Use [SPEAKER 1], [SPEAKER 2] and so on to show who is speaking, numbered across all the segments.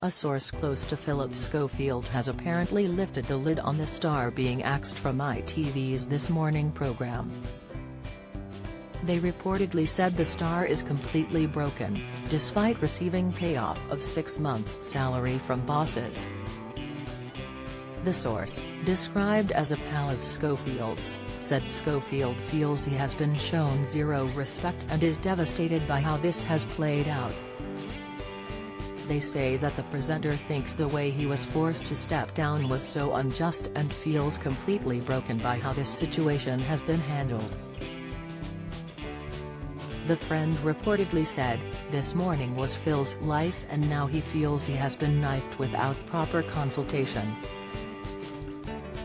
[SPEAKER 1] A source close to Phillip Schofield has apparently lifted the lid on the star being axed from ITV's This Morning program. They reportedly said the star is completely broken, despite receiving payoff of 6 months' salary from bosses. The source, described as a pal of Schofield's, said Schofield feels he has been shown zero respect and is devastated by how this has played out. They say that the presenter thinks the way he was forced to step down was so unjust and feels completely broken by how this situation has been handled. The friend reportedly said, "This morning was Phil's life and now he feels he has been knifed without proper consultation."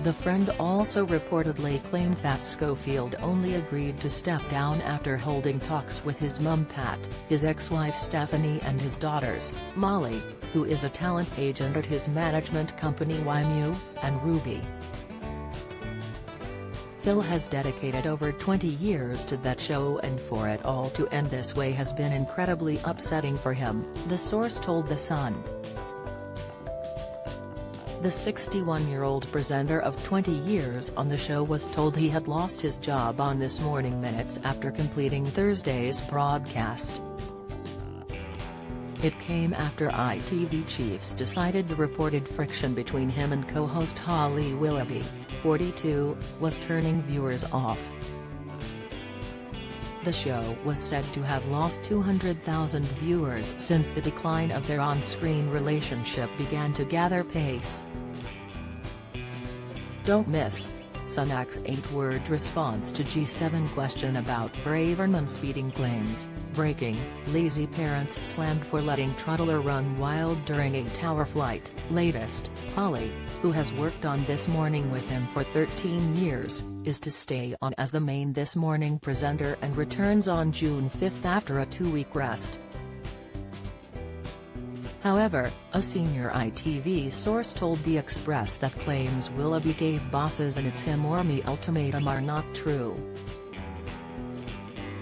[SPEAKER 1] The friend also reportedly claimed that Schofield only agreed to step down after holding talks with his mum Pat, his ex-wife Stephanie and his daughters, Molly, who is a talent agent at his management company YMU, and Ruby. Phil has dedicated over 20 years to that show and for it all to end this way has been incredibly upsetting for him, the source told The Sun. The 61-year-old presenter of 20 years on the show was told he had lost his job on This Morning minutes after completing Thursday's broadcast. It came after ITV chiefs decided the reported friction between him and co-host Holly Willoughby, 42, was turning viewers off. The show was said to have lost 200,000 viewers since the decline of their on-screen relationship began to gather pace. Don't miss Sunak's 8-word response to G7 question about Braverman speeding claims. Breaking, lazy parents slammed for letting toddler run wild during a tower flight. Latest, Holly, who has worked on This Morning with him for 13 years, is to stay on as the main This Morning presenter and returns on June 5 after a 2-week rest. However, a senior ITV source told The Express that claims Willoughby gave bosses an "it's him or me" ultimatum are not true.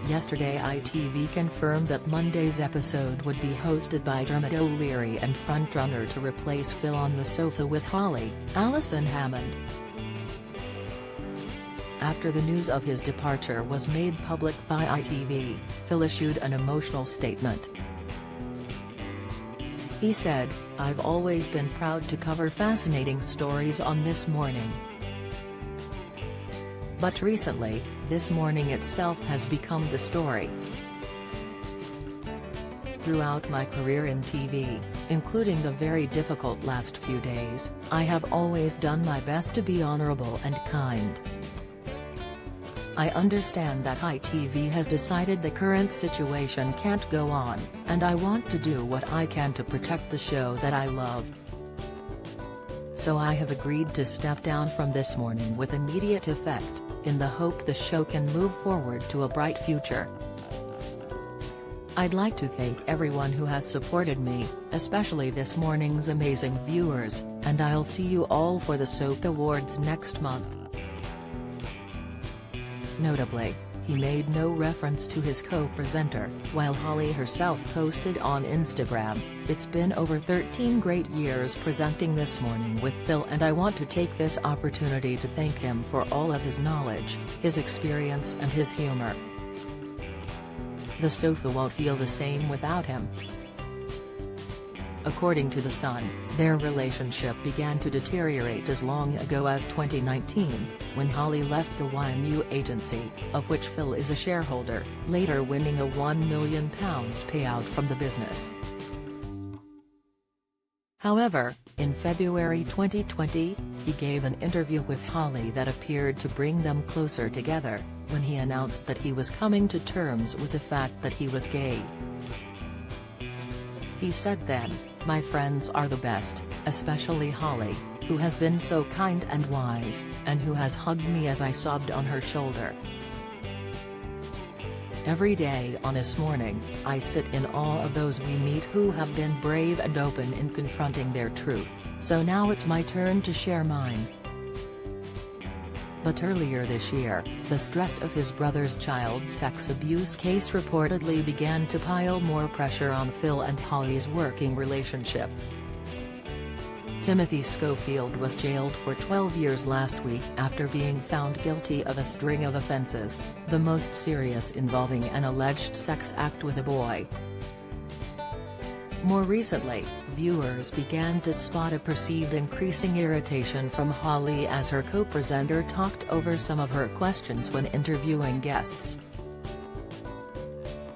[SPEAKER 1] Yesterday ITV confirmed that Monday's episode would be hosted by Dermot O'Leary and frontrunner to replace Phil on the sofa with Holly, Alison Hammond. After the news of his departure was made public by ITV, Phil issued an emotional statement. He said, "I've always been proud to cover fascinating stories on This Morning. But recently, This Morning itself has become the story. Throughout my career in TV, including the very difficult last few days, I have always done my best to be honorable and kind. I understand that ITV has decided the current situation can't go on, and I want to do what I can to protect the show that I love. So I have agreed to step down from This Morning with immediate effect, in the hope the show can move forward to a bright future. I'd like to thank everyone who has supported me, especially This Morning's amazing viewers, and I'll see you all for the Soap Awards next month." Notably, he made no reference to his co-presenter, while Holly herself posted on Instagram, "It's been over 13 great years presenting This Morning with Phil and I want to take this opportunity to thank him for all of his knowledge, his experience and his humor. The sofa won't feel the same without him." According to The Sun, their relationship began to deteriorate as long ago as 2019, when Holly left the YMU agency, of which Phil is a shareholder, later winning a £1 million payout from the business. However, in February 2020, he gave an interview with Holly that appeared to bring them closer together, when he announced that he was coming to terms with the fact that he was gay. He said then, "My friends are the best, especially Holly, who has been so kind and wise, and who has hugged me as I sobbed on her shoulder. Every day on This Morning, I sit in awe of those we meet who have been brave and open in confronting their truth, so now it's my turn to share mine." But earlier this year, the stress of his brother's child sex abuse case reportedly began to pile more pressure on Phil and Holly's working relationship. Timothy Schofield was jailed for 12 years last week after being found guilty of a string of offenses, the most serious involving an alleged sex act with a boy. More recently, viewers began to spot a perceived increasing irritation from Holly as her co-presenter talked over some of her questions when interviewing guests.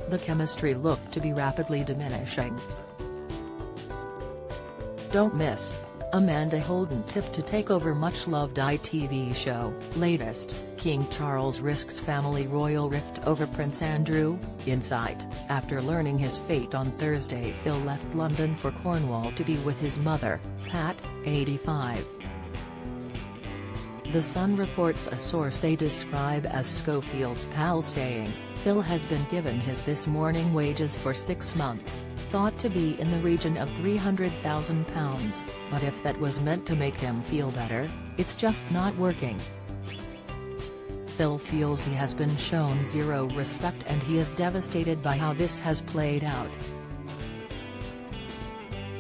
[SPEAKER 1] The chemistry looked to be rapidly diminishing. Don't miss: Amanda Holden tipped to take over much-loved ITV show. Latest: King Charles risks family royal rift over Prince Andrew. Insight: after learning his fate on Thursday, Phil left London for Cornwall to be with his mother, Pat, 85. The Sun reports a source they describe as Schofield's pal saying, "Phil has been given his this morning wages for 6 months, thought to be in the region of £300,000, but if that was meant to make him feel better, it's just not working." Phil feels he has been shown zero respect and he is devastated by how this has played out.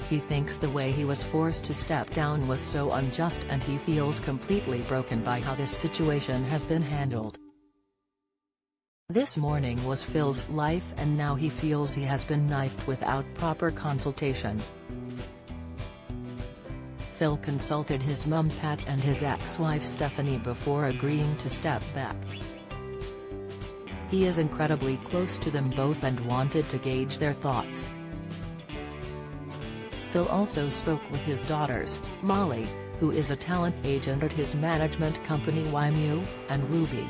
[SPEAKER 1] He thinks the way he was forced to step down was so unjust and he feels completely broken by how this situation has been handled. This morning was Phil's life and now he feels he has been knifed without proper consultation. Phil consulted his mum Pat and his ex-wife Stephanie before agreeing to step back. He is incredibly close to them both and wanted to gauge their thoughts. Phil also spoke with his daughters, Molly, who is a talent agent at his management company YMU, and Ruby.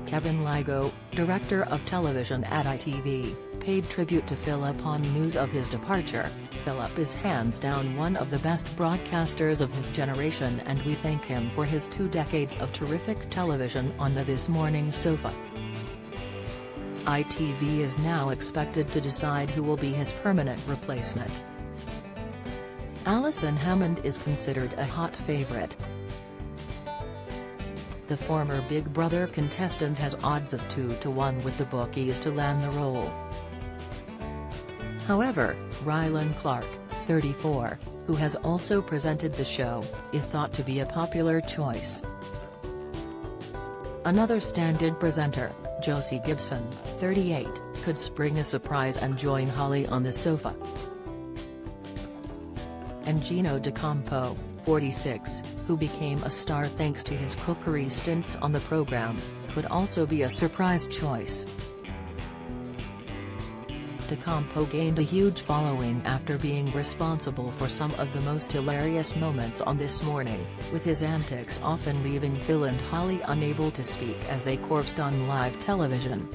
[SPEAKER 1] Kevin Ligo, director of television at ITV, paid tribute to Phil upon news of his departure. "Phillip is hands down one of the best broadcasters of his generation and we thank him for his 2 decades of terrific television on the This Morning sofa." ITV is now expected to decide who will be his permanent replacement. Alison Hammond is considered a hot favorite. The former Big Brother contestant has odds of 2-1 with the bookies to land the role. However, Rylan Clark, 34, who has also presented the show, is thought to be a popular choice. Another stand-in presenter, Josie Gibson, 38, could spring a surprise and join Holly on the sofa. And Gino D'Acampo, 46, who became a star thanks to his cookery stints on the program, could also be a surprise choice. D'Acampo gained a huge following after being responsible for some of the most hilarious moments on This Morning, with his antics often leaving Phil and Holly unable to speak as they corpsed on live television.